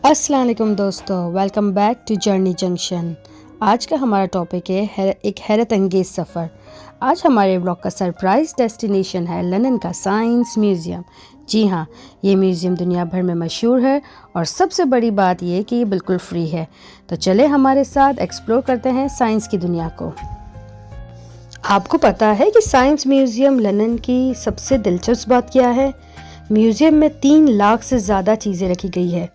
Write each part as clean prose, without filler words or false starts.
अस्सलाम वालेकुम दोस्तों, welcome back to Journey Junction. आज का हमारा टॉपिक है एक हैरत अंगेज़ सफ़र। आज हमारे ब्लॉग का सरप्राइज़ डेस्टिनेशन है लंदन का साइंस म्यूज़ियम। जी हाँ, ये म्यूज़ियम दुनिया भर में मशहूर है और सबसे बड़ी बात ये कि ये बिल्कुल फ्री है। तो चले हमारे साथ एक्सप्लोर करते हैं साइंस की दुनिया को। आपको पता है कि साइंस म्यूज़ियम लंदन की सबसे दिलचस्प बात क्या है? म्यूज़ियम में 3 लाख से ज़्यादा चीज़ें रखी गई है,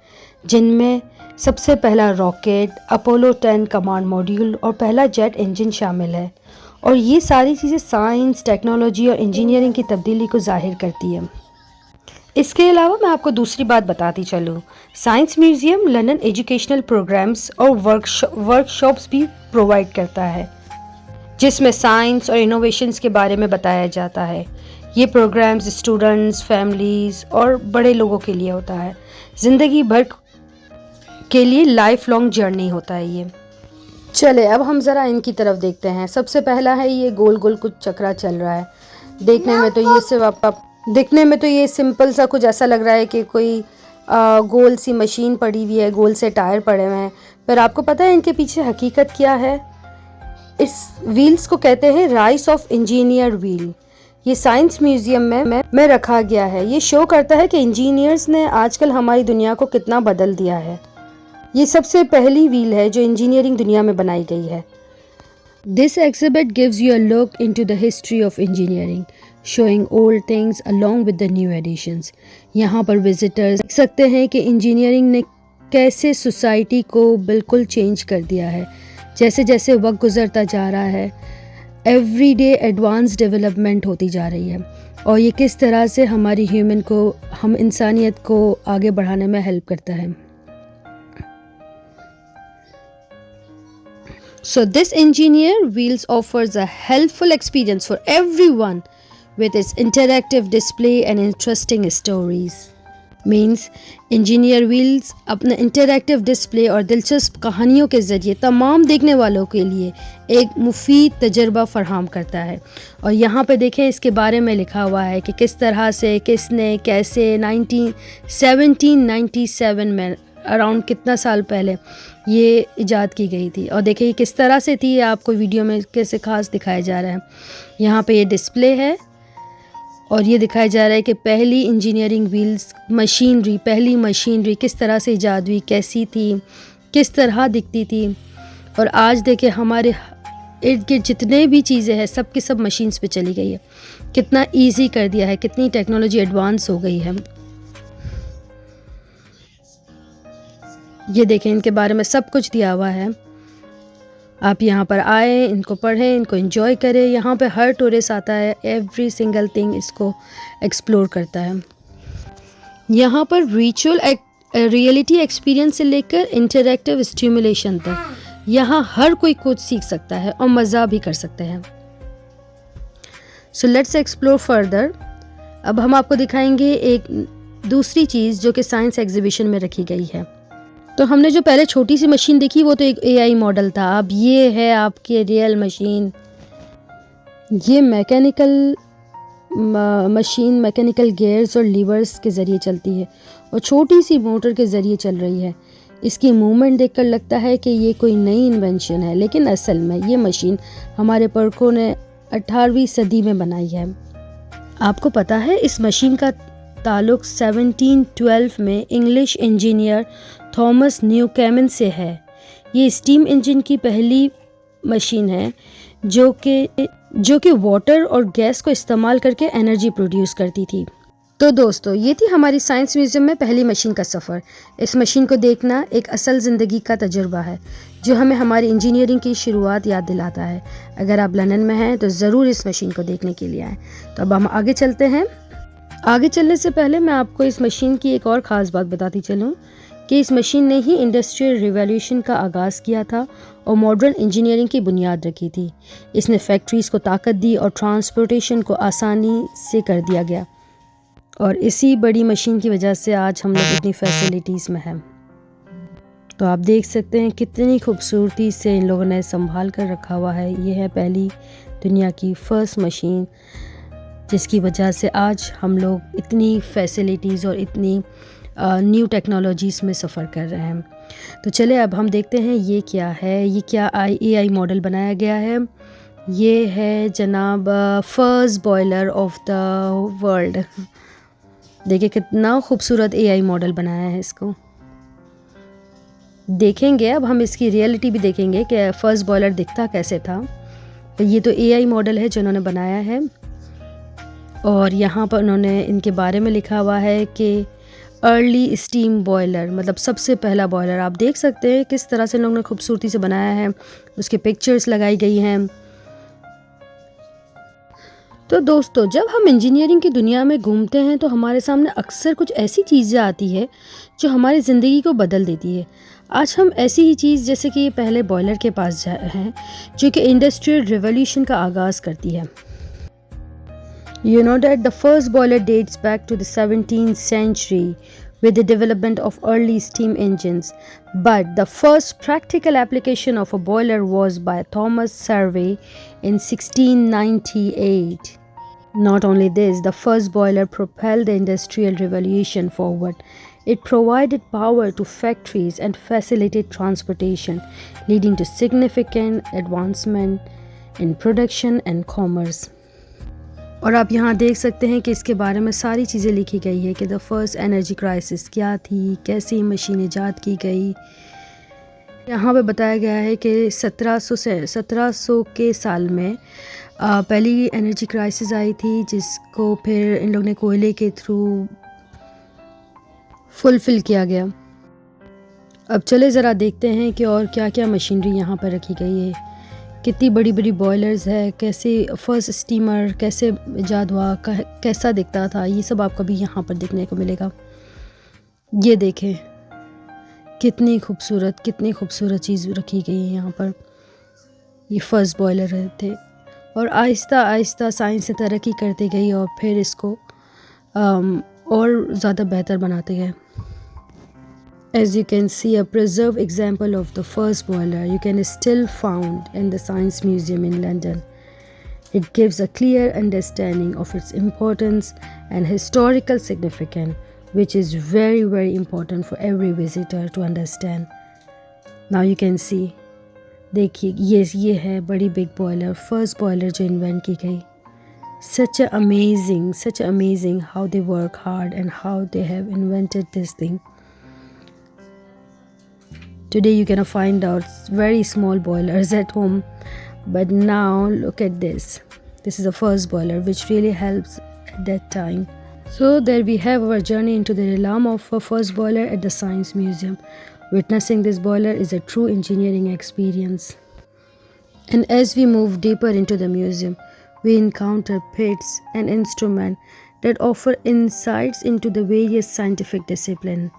जिनमें सबसे पहला रॉकेट, अपोलो 10 कमांड मॉड्यूल और पहला जेट इंजन शामिल है। और ये सारी चीज़ें साइंस, टेक्नोलॉजी और इंजीनियरिंग की तब्दीली को जाहिर करती है। इसके अलावा मैं आपको दूसरी बात बताती चलूँ, science museum London educational programmes और वर्कशॉप्स भी प्रोवाइड करता है, जिसमें साइंस और इनोवेशंस के बारे में बताया जाता है। ये प्रोग्राम्स स्टूडेंट्स, फैमिलीज़ और बड़े लोगों के लिए होता है। ज़िंदगी भर के लिए लाइफ लॉन्ग जर्नी होता है ये। चले अब हम ज़रा इनकी तरफ देखते हैं। सबसे पहला है ये गोल गोल कुछ चक्रा चल रहा है। देखने में तो ये सिंपल सा कुछ ऐसा लग रहा है कि कोई गोल सी मशीन पड़ी हुई है, गोल से टायर पड़े हुए हैं। पर आपको पता है इनके पीछे हकीकत क्या है? इस व्हील्स को कहते हैं राइस ऑफ इंजीनियर व्हील। ये साइंस म्यूज़ियम में रखा गया है। ये शो करता है कि इंजीनियर्स ने आजकल हमारी दुनिया को कितना बदल दिया है। ये सबसे पहली व्हील है जो इंजीनियरिंग दुनिया में बनाई गई है। This exhibit gives you a look into the history of engineering, showing old things along with the new additions. यहाँ पर विजिटर्स देख सकते हैं कि इंजीनियरिंग ने कैसे सोसाइटी को बिल्कुल चेंज कर दिया है। जैसे जैसे वक्त गुजरता जा रहा है, एवरीडे एडवांस डेवलपमेंट होती जा रही है और ये किस तरह से हमारी हम इंसानियत को आगे बढ़ाने में हेल्प करता है। So this engineer wheels offers a helpful experience for everyone with its interactive display and interesting stories. Means engineer wheels अपने इंटरैक्टिव डिस्प्ले और दिलचस्प कहानियों के ज़रिए तमाम देखने वालों के लिए एक मुफीद तजर्बा फराहम करता है। और यहाँ पे देखें, इसके बारे में लिखा हुआ है कि किस तरह से, किसने, कैसे 1797 में, अराउंड कितना साल पहले ये इजाद की गई थी। और देखिए किस तरह से थी, आपको वीडियो में कैसे ख़ास दिखाया जा रहा है। यहाँ पे ये डिस्प्ले है और ये दिखाया जा रहा है कि पहली इंजीनियरिंग व्हील्स पहली मशीनरी किस तरह से ईजाद हुई, कैसी थी, किस तरह दिखती थी। और आज देखें हमारे इर्द गिर्द जितने भी चीज़ें हैं सब की सब मशीन्स पे चली गई है। कितना इजी कर दिया है, कितनी टेक्नोलॉजी एडवांस हो गई है। ये देखें, इनके बारे में सब कुछ दिया हुआ है। आप यहाँ पर आए, इनको पढ़ें, इनको एंजॉय करें। यहाँ पे हर टूरिस्ट आता है, एवरी सिंगल थिंग इसको एक्सप्लोर करता है। यहाँ पर वर्चुअल रियलिटी एक्सपीरियंस से लेकर इंटरैक्टिव स्टिमुलेशन तक यहाँ हर कोई कुछ सीख सकता है और मज़ा भी कर सकते हैं। So let's explore further. अब हम आपको दिखाएंगे एक दूसरी चीज़ जो कि साइंस एग्जीबिशन में रखी गई है। तो हमने जो पहले छोटी सी मशीन देखी वो तो एक एआई मॉडल था। अब ये है आपकी रियल मशीन। ये मैकेनिकल गियर्स और लीवर्स के ज़रिए चलती है और छोटी सी मोटर के ज़रिए चल रही है। इसकी मूवमेंट देखकर लगता है कि ये कोई नई इन्वेंशन है, लेकिन असल में ये मशीन हमारे पुरखों ने 18वीं सदी में बनाई है। आपको पता है इस मशीन का ताल्लुक 1712 में इंग्लिश इंजीनियर थॉमस न्यूकैमन से है। ये स्टीम इंजन की पहली मशीन है जो कि वाटर और गैस को इस्तेमाल करके एनर्जी प्रोड्यूस करती थी। तो दोस्तों, ये थी हमारी साइंस म्यूज़ियम में पहली मशीन का सफ़र। इस मशीन को देखना एक असल ज़िंदगी का तजुर्बा है जो हमें हमारी इंजीनियरिंग की शुरुआत याद दिलाता है। अगर आप लंदन में हैं तो ज़रूर इस मशीन को देखने के लिए आएँ। तो अब हम आगे चलते हैं। आगे चलने से पहले मैं आपको इस मशीन की एक और ख़ास बात बताती चलूँ कि इस मशीन ने ही इंडस्ट्रियल रिवॉल्यूशन का आगाज़ किया था और मॉडर्न इंजीनियरिंग की बुनियाद रखी थी। इसने फैक्ट्रीज़ को ताकत दी और ट्रांसपोर्टेशन को आसानी से कर दिया गया। और इसी बड़ी मशीन की वजह से आज हम लोग इतनी फैसिलिटीज़ में हैं। तो आप देख सकते हैं कितनी खूबसूरती से इन लोगों ने संभाल कर रखा हुआ है। ये है पहली दुनिया की फ़र्स्ट मशीन, जिसकी वजह से आज हम लोग इतनी फैसिलिटीज़ और इतनी न्यू टेक्नोलॉजीज़ में सफ़र कर रहे हैं। तो चले अब हम देखते हैं ये क्या है, ये क्या AI मॉडल बनाया गया है। ये है जनाब first boiler of the world. देखिए कितना खूबसूरत AI मॉडल बनाया है इसको। देखेंगे अब हम इसकी रियलिटी भी देखेंगे कि फ़र्स्ट बॉयलर दिखता कैसे था। ये तो AI मॉडल है जो उन्होंने बनाया है, और यहाँ पर उन्होंने इनके बारे में लिखा हुआ है कि अर्ली स्टीम बॉयलर, मतलब सबसे पहला बॉयलर। आप देख सकते हैं किस तरह से लोगों ने खूबसूरती से बनाया है, उसके पिक्चर्स लगाई गई हैं। तो दोस्तों, जब हम इंजीनियरिंग की दुनिया में घूमते हैं तो हमारे सामने अक्सर कुछ ऐसी चीज़ें आती है जो हमारी ज़िंदगी को बदल देती है। आज हम ऐसी ही चीज़, जैसे कि ये पहले बॉयलर के पास हैं, जो कि इंडस्ट्रियल रिवॉल्यूशन का आगाज़ करती है। You know that the first boiler dates back to the 17th century with the development of early steam engines, but the first practical application of a boiler was by Thomas Survey in 1698. Not only this, the first boiler propelled the industrial revolution forward. It provided power to factories and facilitated transportation, leading to significant advancement in production and commerce. और आप यहाँ देख सकते हैं कि इसके बारे में सारी चीज़ें लिखी गई है कि द फर्स्ट एनर्जी क्राइसिस क्या थी, कैसे मशीन ईजाद की गई। यहाँ पे बताया गया है कि 1700 के साल में पहली एनर्जी क्राइसिस आई थी, जिसको फिर इन लोगों ने कोयले के थ्रू फुलफ़िल किया गया। अब चले ज़रा देखते हैं कि और क्या क्या मशीनरी यहाँ पर रखी गई है, कितनी बड़ी बड़ी बॉयलर्स है, कैसे फर्स्ट स्टीमर कैसे ईजाद हुआ, कैसा दिखता था, ये सब आपको भी यहाँ पर देखने को मिलेगा। ये देखें कितनी खूबसूरत चीज़ रखी गई है यहाँ पर। ये फर्स्ट बॉयलर थे, और आहिस्ता आहिस्ता साइंस से तरक्की करती गई और फिर इसको और ज़्यादा बेहतर बनाते गए। As you can see, a preserved example of the first boiler you can still found in the Science Museum in London. It gives a clear understanding of its importance and historical significance, which is very, very important for every visitor to understand. Now you can see, देखिए ये है बड़ी big boiler, first boiler जो invent की गई। Such amazing how they work hard and how they have invented this thing. Today you can find out very small boilers at home, but now look at this. This is the first boiler, which really helps at that time. So there we have our journey into the realm of a first boiler at the Science Museum. Witnessing this boiler is a true engineering experience. And as we move deeper into the museum, we encounter pits and instruments that offer insights into the various scientific disciplines.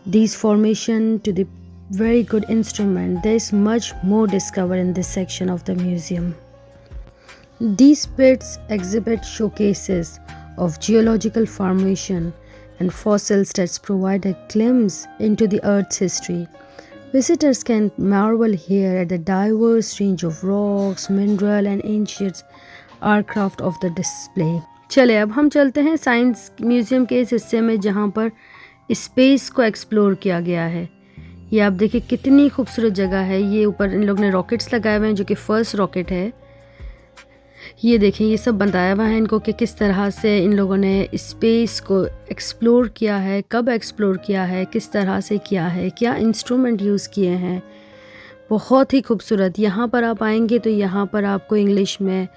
These formation to the very good instrument. There is much more discovered in this section of the museum. These pits exhibit showcases of geological formation and fossils that provide a glimpse into the Earth's history. Visitors can marvel here at the diverse range of rocks, mineral and ancient aircraft of the display. चले अब हम चलते हैं science museum के इस हिस्से में जहाँ पर स्पेस को एक्सप्लोर किया गया है। ये आप देखिए कितनी खूबसूरत जगह है। ये ऊपर इन लोगों ने रॉकेट्स लगाए हुए हैं, जो कि फर्स्ट रॉकेट है। ये देखें, ये सब बताया हुआ है इनको कि किस तरह से इन लोगों ने स्पेस को एक्सप्लोर किया है, कब एक्सप्लोर किया है, किस तरह से किया है, क्या इंस्ट्रूमेंट यूज़ किए हैं। बहुत ही खूबसूरत। यहाँ पर आप आएंगे तो यहाँ पर आपको इंग्लिश में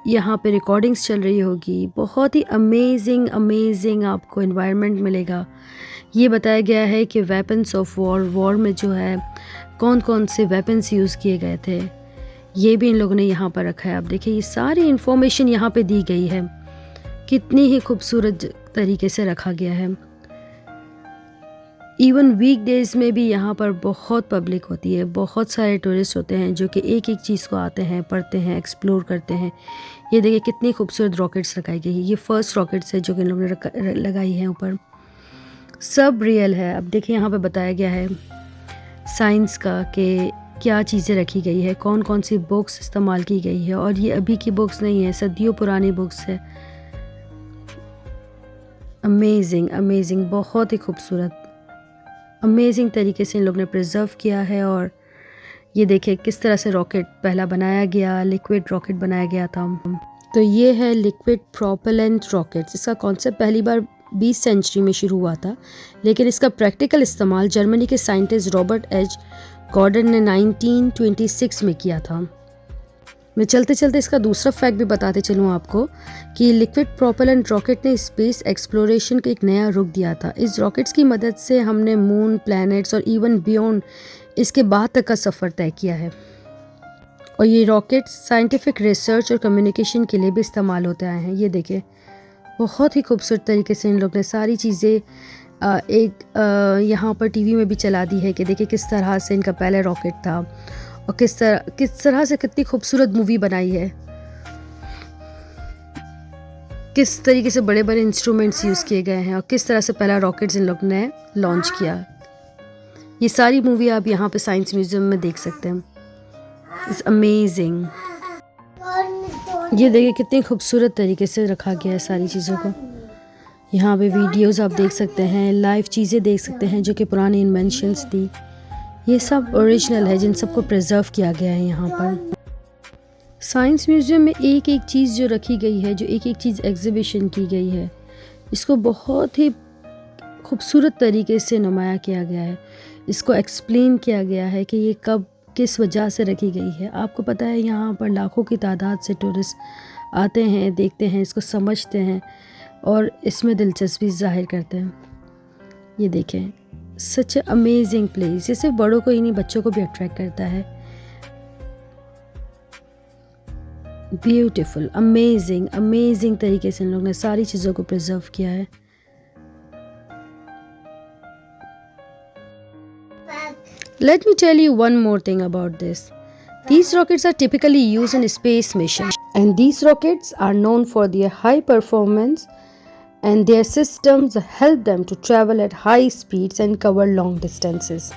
यहाँ पे रिकॉर्डिंग्स चल रही होगी। बहुत ही अमेजिंग आपको एनवायरनमेंट मिलेगा। ये बताया गया है कि वेपन्स ऑफ वॉर में जो है कौन कौन से वेपन्स यूज़ किए गए थे, ये भी इन लोगों ने यहाँ पर रखा है। आप देखिए ये सारी इन्फॉर्मेशन यहाँ पे दी गई है, कितनी ही खूबसूरत तरीके से रखा गया है। इवन वीक डेज़ में भी यहाँ पर बहुत पब्लिक होती है, बहुत सारे टूरिस्ट होते हैं जो कि एक एक चीज़ को आते हैं, पढ़ते हैं, एक्सप्लोर करते हैं। ये देखिए कितनी खूबसूरत रॉकेट्स लगाई गई है। ये फर्स्ट रॉकेट्स है जो कि इन लोगों ने लगाई है ऊपर। सब रियल है। अब देखिए यहाँ पे बताया गया है साइंस का कि क्या चीज़ें रखी गई है, कौन कौन सी बुक्स इस्तेमाल की गई है। और ये अभी की बुक्स नहीं है, सदियों पुरानी बुक्स है। अमेजिंग अमेजिंग, बहुत ही खूबसूरत, अमेजिंग तरीके से इन लोग ने प्रिजर्व किया है। और ये देखिए किस तरह से रॉकेट पहला बनाया गया, लिक्विड रॉकेट बनाया गया था। तो ये है लिक्विड प्रोपेलेंट रॉकेट्स। इसका कॉन्सेप्ट पहली बार 20 सेंचुरी में शुरू हुआ था, लेकिन इसका प्रैक्टिकल इस्तेमाल जर्मनी के साइंटिस्ट रॉबर्ट एच गॉर्डन ने 1926 में किया था। मैं चलते चलते इसका दूसरा फैक्ट भी बताते चलूँ आपको कि लिक्विड प्रोपेलेंट रॉकेट ने स्पेस एक्सप्लोरेशन को एक नया रुख दिया था। इस रॉकेट्स की मदद से हमने मून, प्लैनेट्स और इवन बियॉन्ड इसके बाद तक का सफ़र तय किया है। और ये रॉकेट्स साइंटिफिक रिसर्च और कम्युनिकेशन के लिए भी इस्तेमाल होते आए हैं। ये देखिए बहुत ही खूबसूरत तरीके से इन लोग ने सारी चीज़ें यहाँ पर टीवी में भी चला दी है कि देखिए किस तरह से इनका पहले रॉकेट था और किस तरह से कितनी खूबसूरत मूवी बनाई है, किस तरीके से बड़े बड़े इंस्ट्रूमेंट्स यूज़ किए गए हैं और किस तरह से पहला रॉकेट्स इन लोग ने लॉन्च किया। ये सारी मूवी आप यहाँ पे साइंस म्यूजियम में देख सकते हैं। It's amazing. ये देखिए कितनी खूबसूरत तरीके से रखा गया है सारी चीज़ों को। यहाँ पे वीडियोस आप देख सकते हैं, लाइव चीज़ें देख सकते हैं जो कि पुरानी इन्वेंशंस थी। ये सब ओरिजिनल है जिन सबको प्रिजर्व किया गया है यहाँ पर। साइंस म्यूज़ियम में एक एक चीज़ जो रखी गई है, जो एक एक चीज़ एग्जीबिशन की गई है, इसको बहुत ही खूबसूरत तरीके से नुमाया किया गया है। इसको एक्सप्लेन किया गया है कि ये कब किस वजह से रखी गई है। आपको पता है यहाँ पर लाखों की तादाद से टूरिस्ट आते हैं, देखते हैं, इसको समझते हैं और इसमें दिलचस्पी जाहिर करते हैं। ये देखें, सच ए अमेजिंग प्लेस। ये सिर्फ बड़ों को ही नहीं, बच्चों को भी अट्रैक्ट करता है। ब्यूटीफुल, अमेजिंग अमेजिंग तरीके से इन लोगों ने सारी चीज़ों को प्रिजर्व किया है। Let me tell you one more thing about this. These rockets are typically used in space missions, and these rockets are known for their high performance, and their systems help them to travel at high speeds and cover long distances.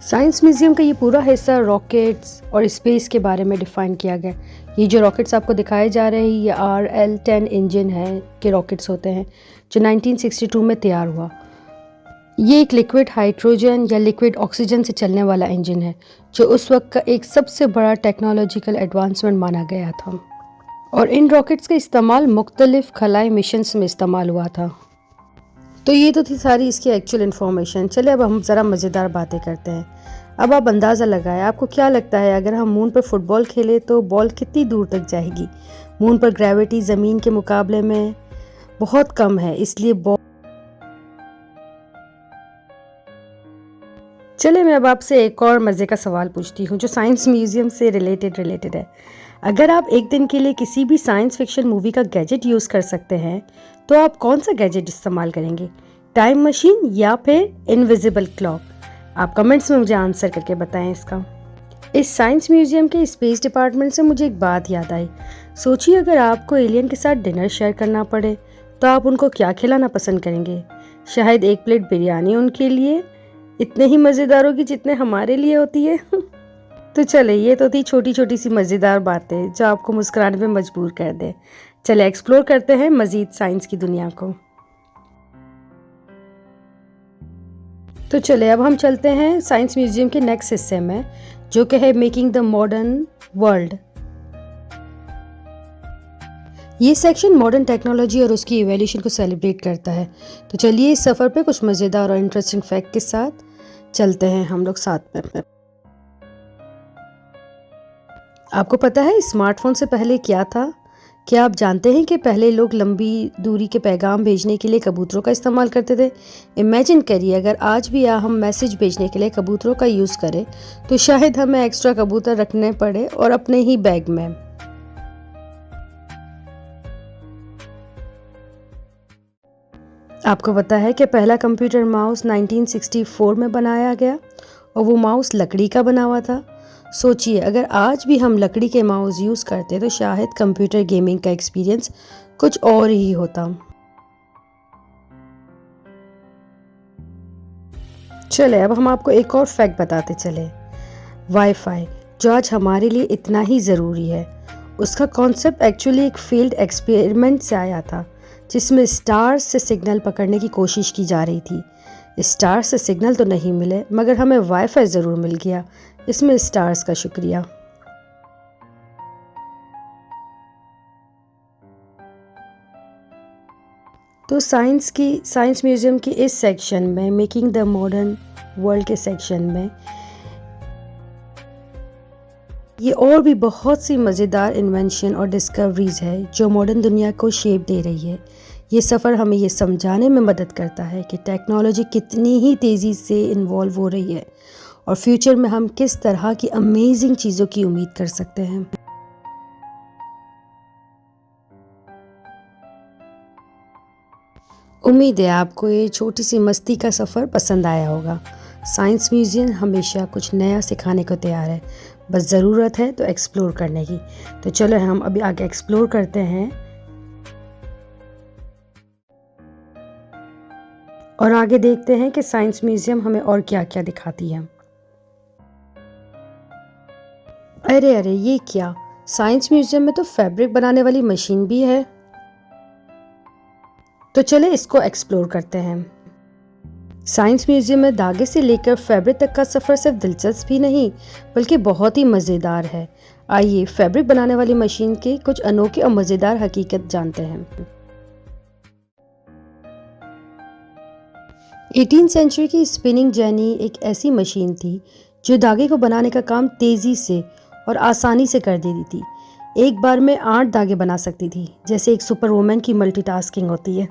Science museum का ये पूरा हिस्सा rockets और space के बारे में define किया गया। ये जो रॉकेट्स आपको दिखाए जा रहे हैं, ये RL-10 इंजन है के रॉकेट्स होते हैं जो 1962 में तैयार हुआ। ये एक लिक्विड हाइड्रोजन या लिक्विड ऑक्सीजन से चलने वाला इंजन है जो उस वक्त का एक सबसे बड़ा टेक्नोलॉजिकल एडवांसमेंट माना गया था। और इन रॉकेट्स का इस्तेमाल मुख्तलिफ खलाई मिशंस में इस्तेमाल हुआ था। तो ये तो थी सारी इसकी एक्चुअल इन्फॉर्मेशन। चले अब हम ज़रा मज़ेदार बातें करते हैं। अब आप अंदाज़ा लगाएं, आपको क्या लगता है अगर हम मून पर फुटबॉल खेलें तो बॉल कितनी दूर तक जाएगी? मून पर ग्रेविटी ज़मीन के मुकाबले में बहुत कम है, इसलिए बॉल। चले मैं अब आपसे एक और मज़े का सवाल पूछती हूँ जो साइंस म्यूज़ियम से रिलेटेड है। अगर आप एक दिन के लिए किसी भी साइंस फिक्शन मूवी का गैजेट यूज़ कर सकते हैं तो आप कौन सा गैजेट इस्तेमाल करेंगे? टाइम मशीन या फिर इनविजिबल क्लॉक? आप कमेंट्स में मुझे आंसर करके बताएं इसका। इस साइंस म्यूज़ियम के स्पेस डिपार्टमेंट से मुझे एक बात याद आई। सोचिए अगर आपको एलियन के साथ डिनर शेयर करना पड़े तो आप उनको क्या खिलाना पसंद करेंगे? शायद एक प्लेट बिरयानी उनके लिए इतने ही मज़ेदार होगी जितने हमारे लिए होती है। तो चले, ये तो थी छोटी छोटी सी मज़ेदार बातें जो आपको मुस्कुराने पे मजबूर कर दे। चले एक्सप्लोर करते हैं मज़ीद साइंस की दुनिया को। तो चले अब हम चलते हैं साइंस म्यूज़ियम के नेक्स्ट हिस्से में जो कि है मेकिंग द मॉडर्न वर्ल्ड। ये सेक्शन मॉडर्न टेक्नोलॉजी और उसकी इवोल्यूशन को सेलिब्रेट करता है। तो चलिए इस सफ़र पे कुछ मज़ेदार और इंटरेस्टिंग फैक्ट के साथ चलते हैं हम लोग साथ में। आपको पता है स्मार्टफोन से पहले क्या था? क्या आप जानते हैं कि पहले लोग लंबी दूरी के पैगाम भेजने के लिए कबूतरों का इस्तेमाल करते थे? इमेजिन करिए अगर आज भी हम मैसेज भेजने के लिए कबूतरों का यूज़ करें तो शायद हमें एक्स्ट्रा कबूतर रखने पड़े और अपने ही बैग में। आपको पता है कि पहला कंप्यूटर माउस 1964 में बनाया गया और वो माउस लकड़ी का बना हुआ था। सोचिए अगर आज भी हम लकड़ी के माउस यूज़ करते तो शायद कंप्यूटर गेमिंग का एक्सपीरियंस कुछ और ही होता। चले अब हम आपको एक और फैक्ट बताते चले। वाईफाई जो आज हमारे लिए इतना ही ज़रूरी है, उसका कॉन्सेप्ट एक्चुअली एक फील्ड एक्सपेरिमेंट से आया था जिसमें स्टार्स से सिग्नल पकड़ने की कोशिश की जा रही थी। स्टार्स से सिग्नल तो नहीं मिले, मगर हमें वाईफाई ज़रूर मिल गया। इसमें स्टार्स का शुक्रिया। तो साइंस म्यूज़ियम की इस सेक्शन में, मेकिंग द मॉडर्न वर्ल्ड के सेक्शन में, ये और भी बहुत सी मज़ेदार इन्वेंशन और डिस्कवरीज़ है जो मॉडर्न दुनिया को शेप दे रही है। ये सफ़र हमें ये समझाने में मदद करता है कि टेक्नोलॉजी कितनी ही तेज़ी से इन्वॉल्व हो रही है और फ्यूचर में हम किस तरह की अमेजिंग चीज़ों की उम्मीद कर सकते हैं। उम्मीद है आपको ये छोटी सी मस्ती का सफ़र पसंद आया होगा। साइंस म्यूज़ियम हमेशा कुछ नया सिखाने को तैयार है, बस ज़रूरत है तो एक्सप्लोर करने की। तो चलो हम अभी आगे एक्सप्लोर करते हैं और आगे देखते हैं कि साइंस म्यूज़ियम हमें और क्या क्या दिखाती है। अरे अरे, ये क्या! साइंस म्यूज़ियम में तो फैब्रिक बनाने वाली मशीन भी है। तो चले इसको एक्सप्लोर करते हैं। साइंस म्यूज़ियम में धागे से लेकर फैब्रिक तक का सफ़र सिर्फ दिलचस्प ही नहीं, बल्कि बहुत ही मज़ेदार है। आइए फैब्रिक बनाने वाली मशीन की कुछ अनोखी और मज़ेदार हकीकत जानते हैं। 18वीं सेंचुरी की स्पिनिंग जेनी एक ऐसी मशीन थी जो धागे को बनाने का काम तेज़ी से और आसानी से कर देती थी। एक बार में 8 धागे बना सकती थी, जैसे एक सुपर वुमन की मल्टीटास्किंग होती है।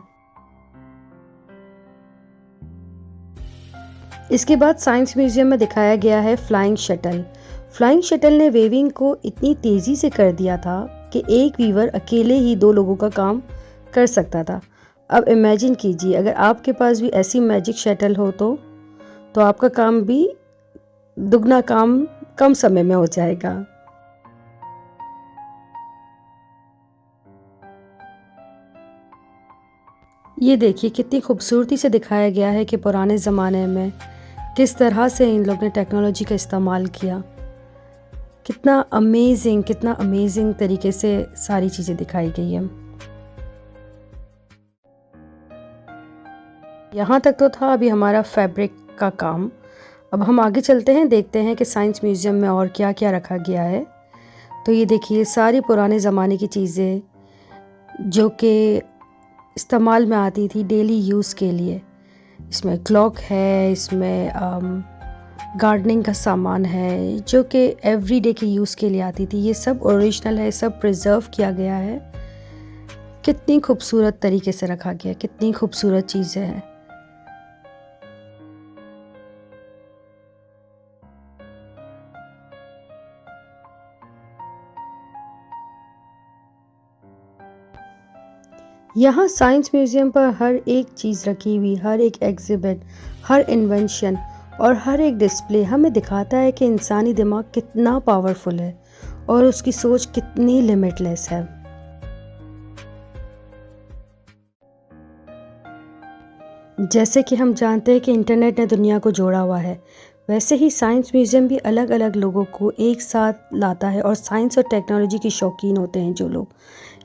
इसके बाद साइंस म्यूज़ियम में दिखाया गया है फ्लाइंग शटल। फ्लाइंग शटल ने वेविंग को इतनी तेज़ी से कर दिया था कि एक वीवर अकेले ही 2 लोगों का काम कर सकता था। अब इमेजिन कीजिए अगर आपके पास भी ऐसी मैजिक शटल हो तो आपका काम भी दुगना काम कम समय में हो जाएगा। ये देखिए कितनी खूबसूरती से दिखाया गया है कि पुराने ज़माने में किस तरह से इन लोग ने टेक्नोलॉजी का इस्तेमाल किया। कितना अमेजिंग तरीके से सारी चीज़ें दिखाई गई है। यहाँ तक तो था अभी हमारा फैब्रिक का काम। अब हम आगे चलते हैं, देखते हैं कि साइंस म्यूज़ियम में और क्या क्या रखा गया है। तो ये देखिए सारी पुराने ज़माने की चीज़ें जो कि इस्तेमाल में आती थी डेली यूज़ के लिए। इसमें क्लॉक है, इसमें गार्डनिंग का सामान है जो कि एवरीडे के यूज़ के लिए आती थी। ये सब ओरिजिनल है, सब प्रिजर्व किया गया है। कितनी खूबसूरत तरीके से रखा गया, कितनी खूबसूरत चीज़ें हैं। यहाँ साइंस म्यूज़ियम पर हर एक चीज़ रखी हुई, हर एक एग्जिबिट, हर इन्वेंशन और हर एक डिस्प्ले हमें दिखाता है कि इंसानी दिमाग कितना पावरफुल है और उसकी सोच कितनी लिमिटलेस है। जैसे कि हम जानते हैं कि इंटरनेट ने दुनिया को जोड़ा हुआ है, वैसे ही साइंस म्यूज़ियम भी अलग अलग लोगों को एक साथ लाता है और साइंस और टेक्नोलॉजी के शौकीन होते हैं जो लोग।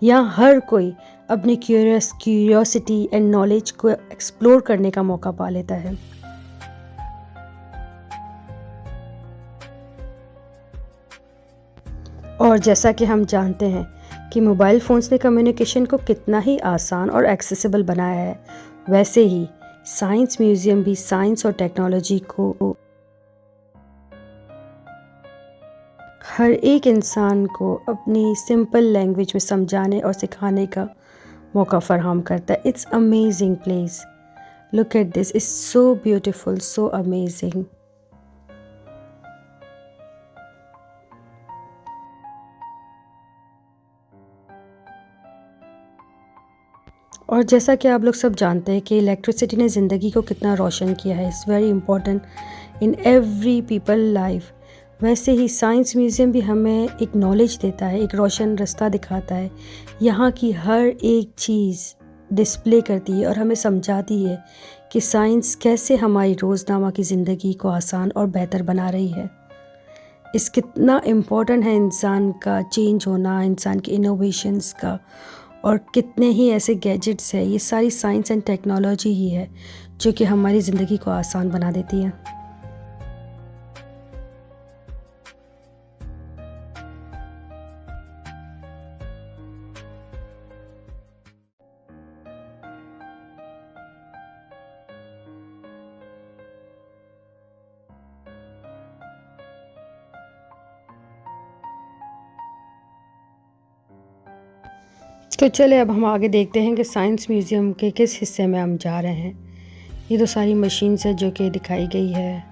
यहाँ हर कोई अपनी क्यूरियोसिटी एंड नॉलेज को एक्सप्लोर करने का मौका पा लेता है। और जैसा कि हम जानते हैं कि मोबाइल फ़ोन्स ने कम्युनिकेशन को कितना ही आसान और एक्सेसिबल बनाया है, वैसे ही साइंस म्यूज़ियम भी साइंस और टेक्नोलॉजी को हर एक इंसान को अपनी सिंपल लैंग्वेज में समझाने और सिखाने का मौका फराहम करता है। It's amazing place, look at this, it's so beautiful, so amazing. और जैसा कि आप लोग सब जानते हैं कि इलेक्ट्रिसिटी ने ज़िंदगी को कितना रोशन किया है, it's very important in every people life. वैसे ही साइंस म्यूज़ियम भी हमें एक नॉलेज देता है, एक रोशन रास्ता दिखाता है। यहाँ की हर एक चीज़ डिस्प्ले करती है और हमें समझाती है कि साइंस कैसे हमारी रोज़नामा की ज़िंदगी को आसान और बेहतर बना रही है। इस कितना इम्पोर्टेंट है इंसान का चेंज होना, इंसान के इनोवेशंस का और कितने ही ऐसे गैजेट्स हैं, ये सारी साइंस एंड टेक्नोलॉजी ही है जो कि हमारी ज़िंदगी को आसान बना देती है। तो चले अब हम आगे देखते हैं कि साइंस म्यूज़ियम के किस हिस्से में हम जा रहे हैं। ये तो सारी मशीन्स है जो कि दिखाई गई है।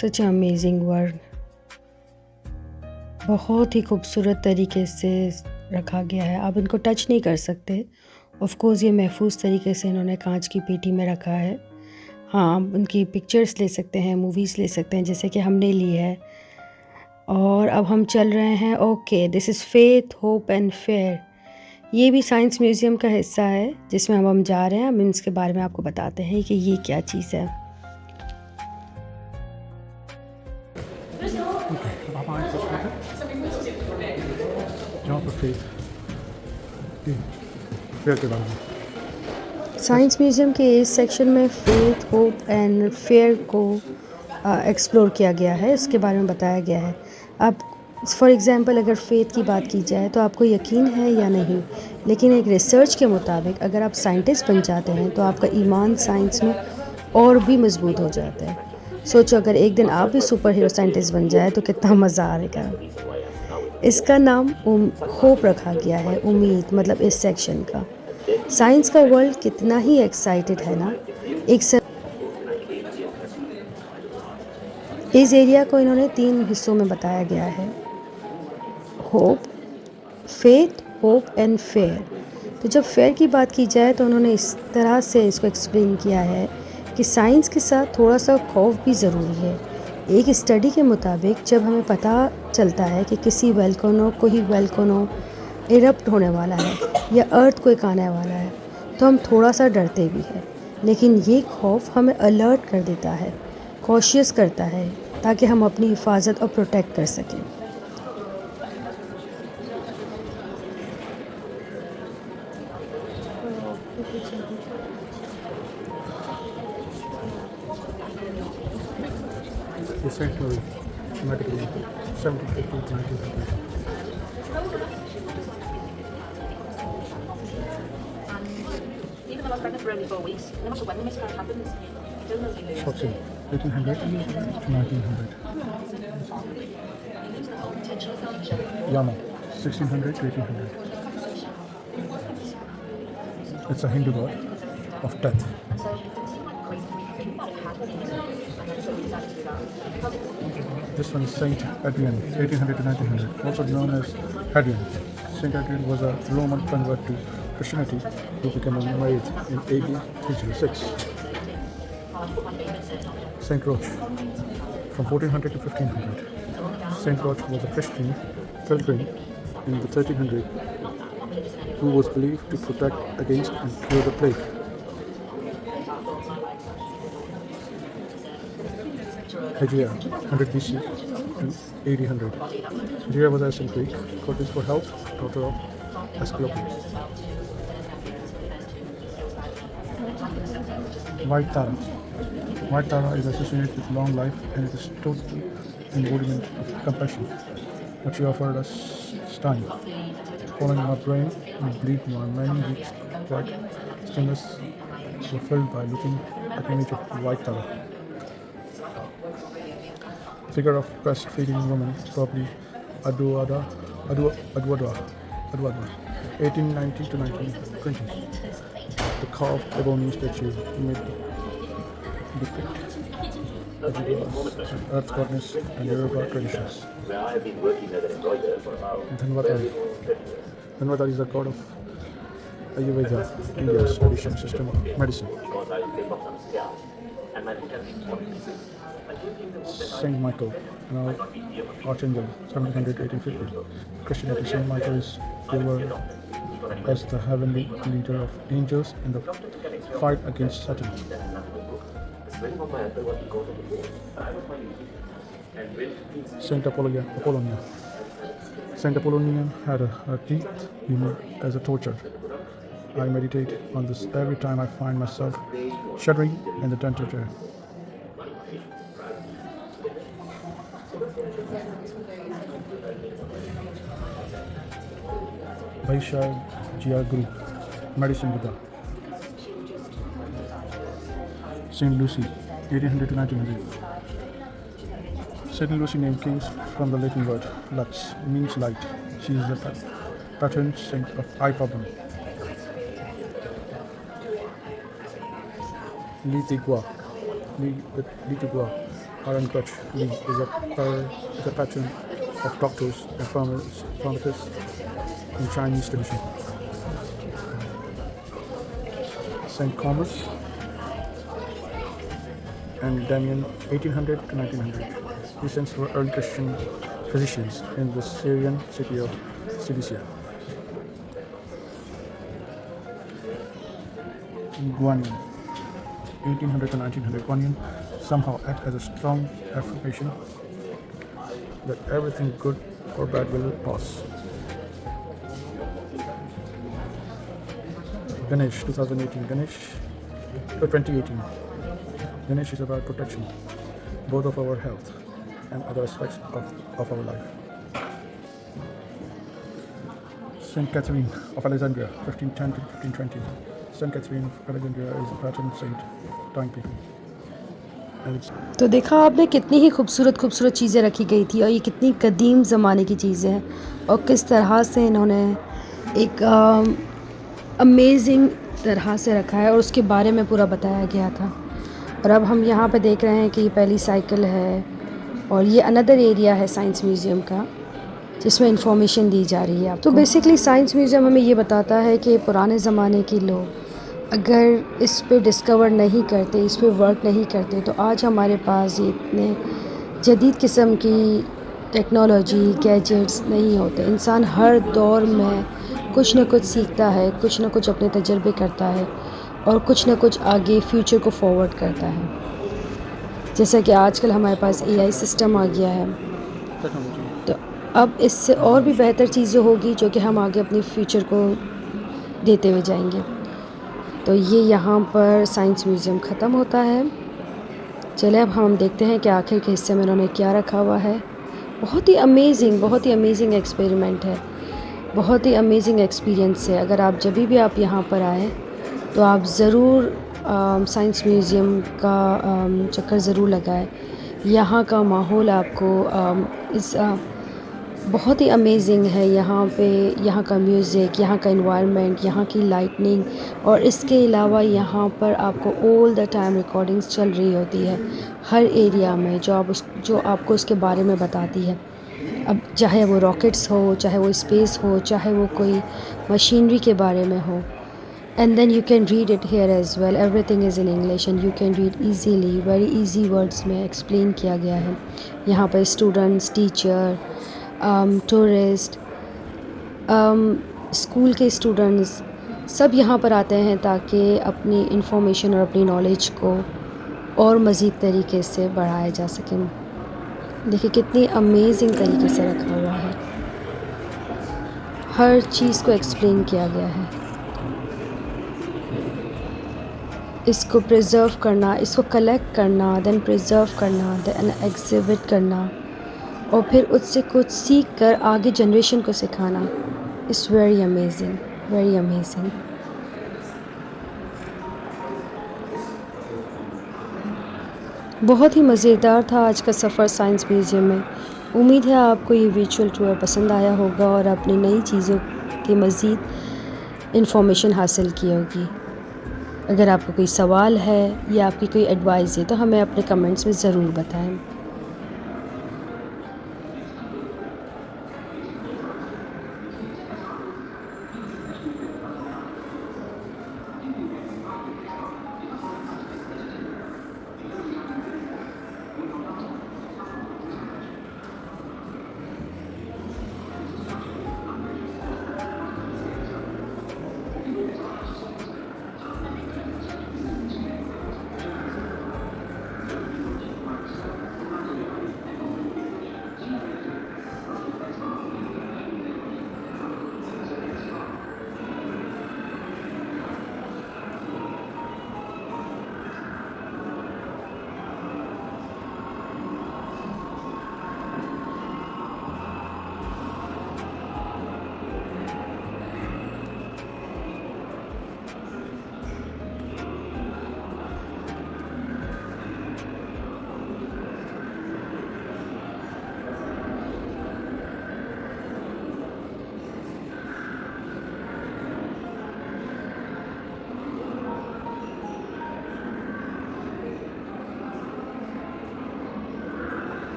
सच अमेजिंग वर्क, बहुत ही खूबसूरत तरीके से रखा गया है। आप इनको टच नहीं कर सकते। ऑफ कोर्स ये महफूज तरीके से इन्होंने कांच की पेटी में रखा है। हाँ, उनकी पिक्चर्स ले सकते हैं, मूवीज़ ले सकते हैं, जैसे कि हमने ली है। और अब हम चल रहे हैं। Okay, this is faith, hope and fair. ये भी साइंस म्यूज़ियम का हिस्सा है जिसमें अब हम जा रहे हैं। हम इसके बारे में आपको बताते हैं कि ये क्या चीज़ है। साइंस म्यूज़ियम के इस सेक्शन में फेथ, होप एंड फेयर को एक्सप्लोर किया गया है, इसके बारे में बताया गया है। अब फॉर एग्ज़ाम्पल अगर फ़ेथ की बात की जाए तो आपको यकीन है या नहीं, लेकिन एक रिसर्च के मुताबिक अगर आप साइंटिस्ट बन जाते हैं तो आपका ईमान साइंस में और भी मजबूत हो जाता है। सोचो अगर एक दिन आप भी सुपर हीरो साइंटिस्ट बन जाए तो कितना मज़ा आएगा। इसका नाम होप रखा गया है, उम्मीद, मतलब इस सेक्शन का। साइंस का वर्ल्ड कितना ही एक्साइटेड है ना। इस एरिया को इन्होंने 3 हिस्सों में बताया गया है, hope, faith, hope and fair. तो जब फेयर की बात की जाए तो उन्होंने इस तरह से इसको एक्सप्लेन किया है कि साइंस के साथ थोड़ा सा खौफ भी ज़रूरी है। एक स्टडी के मुताबिक जब हमें पता चलता है कि कोई वोल्केनो इरप्ट होने वाला है या अर्थक्वेक आने वाला है तो हम थोड़ा सा डरते भी हैं, लेकिन ये खौफ हमें अलर्ट कर देता है, कॉशियस करता है, ताकि हम अपनी हिफाजत और प्रोटेक्ट कर सकें। The sanctuary, automatically 1750 to 1900. Even though I was pregnant for only 4 weeks, no matter when the miscarriage happens, Shopsy, 1800 to 1900. Yama, 1600 to 1800. It's a Hindu god of death. This one is Saint Adrian, 1800 to 1900, also known as Hadrian. Saint Adrian was a Roman convert to Christianity who became a married in AD 306. Saint Roch, from 1400 to 1500. Saint Roch was a Christian pilgrim in the 1300 who was believed to protect against and cure the plague. Hygeia, 100 BC to 800. Hygeia was a ancient Greek goddess for health, daughter of Asclepius. White Tara. White Tara is associated with long life and it is total embodiment of compassion. But she offered us time. Following my brain and bleed my many weeks dry stillness were filled by looking at the image of White Tara. Figure of breastfeeding woman, probably Adwadwa, 1890 to 1920. The carved ebony statue made depict Adwadwa, an earth goddess and Yoruba traditions. Dhanvatari. Dhanvatari is the god of Ayurveda, India's traditional system of medicine. Saint Michael, an archangel, 1700 to 1850. Christianity, Saint Michael is revered as the heavenly leader of angels in the fight against Satan. Saint Apollonia. Saint Apollonia had a teeth humor as a torture. I meditate on this every time I find myself shuddering in the dental chair. Vaishya Jia Guru, Medicine Buddha. Saint Lucy, 1800 to 1900. Saint Lucy name comes from the Latin word lux, means light. She is the patron saint of eye problem. Li Tigua, Aaron Crutch Lee is a patron of doctors and pharmacists in Chinese tradition. Saint Thomas and Damien, 1800 to 1900. These saints were early Christian physicians in the Syrian city of Cilicia. Guanyin, 1800 to 1900. Guanyin somehow acts as a strong affirmation that everything good or bad will pass. Ganesh, 2018. 2018. Ganesh is about protection, both of our health and other aspects of our life. Saint Catherine of Alexandria, 1510 to 1520. Saint Catherine of Alexandria is a patron saint of dying people. And it's तो देखा आपने कितनी ही खूबसूरत चीज़ें रखी गई थी और ये कितनी कदीम ज़माने की चीज़ें हैं और किस तरह से इन्होंने एक अमेजिंग तरह से रखा है और उसके बारे में पूरा बताया गया था। और अब हम यहाँ पे देख रहे हैं कि ये पहली साइकिल है और ये अनदर एरिया है साइंस म्यूज़ियम का जिसमें इंफॉर्मेशन दी जा रही है आपको। तो बेसिकली साइंस म्यूज़ियम हमें ये बताता है कि पुराने ज़माने के लोग अगर इस पे डिस्कवर नहीं करते, इस पे वर्क नहीं करते, तो आज हमारे पास ये इतने जदीद किस्म की टेक्नोलॉजी गैजेट्स नहीं होते। इंसान हर दौर में कुछ न कुछ सीखता है, कुछ न कुछ अपने तजर्बे करता है और कुछ न कुछ आगे फ्यूचर को फॉरवर्ड करता है। जैसा कि आजकल हमारे पास AI सिस्टम आ गया है, तो अब इससे और भी बेहतर चीज़ें होगी जो कि हम आगे अपने फ्यूचर को देते हुए जाएंगे। तो ये यहाँ पर साइंस म्यूज़ियम ख़त्म होता है। चले अब हम देखते हैं कि आखिर के हिस्से में उन्होंने क्या रखा हुआ है। बहुत ही अमेजिंग एक्सपेरिमेंट है, बहुत ही अमेजिंग एक्सपीरियंस है। अगर आप जब भी आप यहाँ पर आए तो आप ज़रूर साइंस म्यूज़ियम का चक्कर ज़रूर लगाएं। यहाँ का माहौल आपको बहुत ही अमेजिंग है। यहाँ पे यहाँ का म्यूज़िक, यहाँ का एनवायरनमेंट, यहाँ की लाइटनिंग और इसके अलावा यहाँ पर आपको ऑल द टाइम रिकॉर्डिंग्स चल रही होती है हर एरिया में जो आपको उसके बारे में बताती है। अब चाहे वो रॉकेट्स हो, चाहे वो स्पेस हो, चाहे वो कोई मशीनरी के बारे में हो। And then you can read it here as well. Everything is in English and you can read easily, very easy words में explain किया गया है। यहाँ पर students, teacher, टूरिस्ट, स्कूल के स्टूडेंट्स सब यहाँ पर आते हैं ताकि अपनी इंफॉर्मेशन और अपनी नॉलेज को और मज़ीद तरीके से बढ़ाया जा सके। देखिए कितनी अमेजिंग तरीके से रखा हुआ है, हर चीज़ को एक्सप्लेन किया गया है। इसको प्रिजर्व करना, इसको कलेक्ट करना, देन प्रिजर्व करना, देन एग्जिबिट करना और फिर उससे कुछ सीख कर आगे जनरेशन को सिखाना is very amazing, very amazing. बहुत ही मज़ेदार था आज का सफ़र साइंस म्यूज़ियम में। उम्मीद है आपको ये वर्चुअल टूर पसंद आया होगा और अपनी नई चीज़ों की मज़ीद इन्फॉर्मेशन हासिल की होगी। अगर आपको कोई सवाल है या आपकी कोई एडवाइस है तो हमें अपने कमेंट्स में ज़रूर बताएं।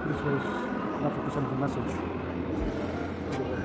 this was not representing the message to the world.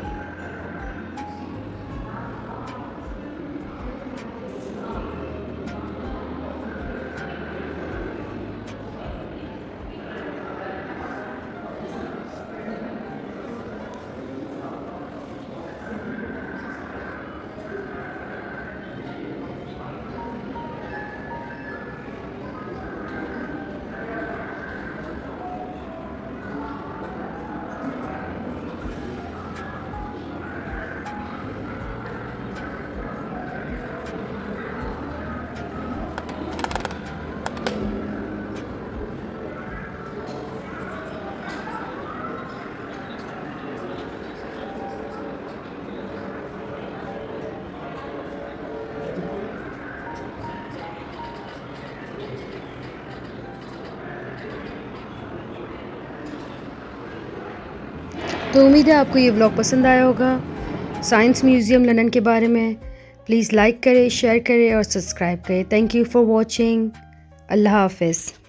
तो उम्मीद है आपको ये व्लॉग पसंद आया होगा साइंस म्यूज़ियम लंदन के बारे में। प्लीज़ लाइक करें, शेयर करें और सब्सक्राइब करें। Thank you for watching. Allah हाफ़िज़।